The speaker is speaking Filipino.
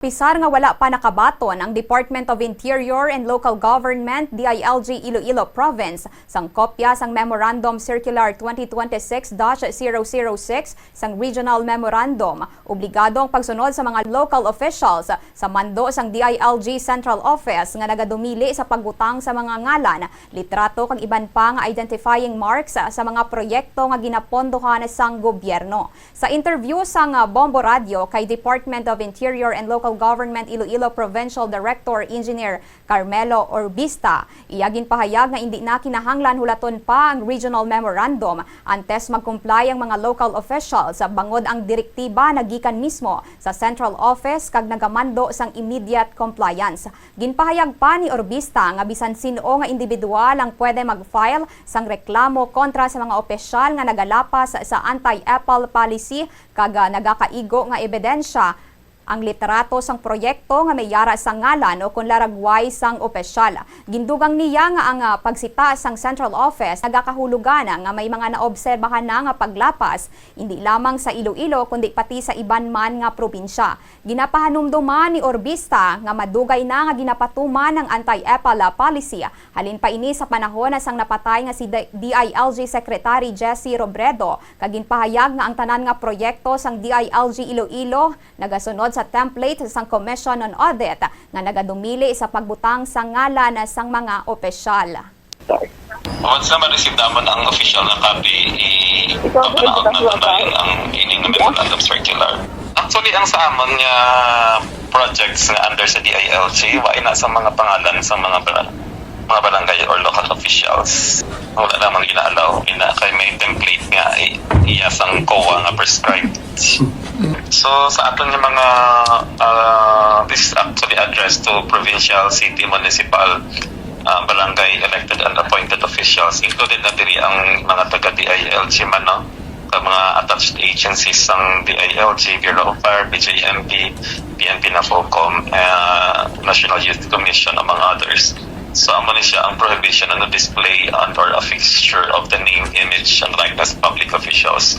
Pisar nga wala pa nakabaton ang Department of Interior and Local Government DILG Iloilo Province sang kopya sang Memorandum Circular 2026-006 sang Regional Memorandum. Obligadong pagsunod sa mga local officials sa mando sang DILG Central Office nga nagadumili sa pagbutang sa mga ngalan, litrato kag iban pa nga identifying marks sa mga proyekto nga ginapondohan sang gobyerno. Sa interview sang Bombo Radio kay Department of Interior and Local Government Iloilo Provincial Director Engineer Carmelo Orbista, iyagin pahayag nga hindi na kinahanglan hulaton pa ang Regional Memorandum antes mag-comply ang mga local officials sa bangod ang direktiba na gikan mismo sa Central Office kag nagamando sang immediate compliance. Ginpahayag pa ni Orbista nga bisan sino nga individual ang pwede mag-file sang reklamo kontra sa mga opisyal nga nagalapas sa anti-Apple policy kag nagakaigo nga ebidensya ang litrato sang proyekto nga may yara sang ngalan o kung laragway sang opisyal. Gindugang niya nga ang pagsita sang Central Office nagakahulugan nga may mga naobserbahan na nga paglapas hindi lamang sa Iloilo kundi pati sa iban man nga probinsya. Ginapahanumduman ni Orbista nga madugay na nga ginapatuman ang anti-Apple policy halin pa ini sa panahon na sang napatay nga si DILG Secretary Jessie Robredo kag ginpahayag nga ang tanan nga proyekto sang DILG Iloilo nagasunod sa template sang Commission on Audit nga nagadumili sa pagbutang sa ngalan sang mga opisyal. Once na ma-receive naman ang official na copy, ipapanaog na tayo ang ining na Memorandum Circular. Actually, ang sa amon nga projects nga under sa DILG, wala na sa mga pangalan sa mga barangay or local officials. Wala naman ginaalaw, kay may template nga iyasang COA nga prescribed. So sa aton yung mga this is actually addressed to provincial, city, municipal, barangay elected and appointed officials, included na diri ang mga taga DILG man, no? Mga attached agencies ng DILG, Bureau of Fire, BJMP, PNP na FOCOM, National Youth Commission, among others. So amo ni siya ang prohibition on the display and or a fixture of the name, image, and likeness of public officials.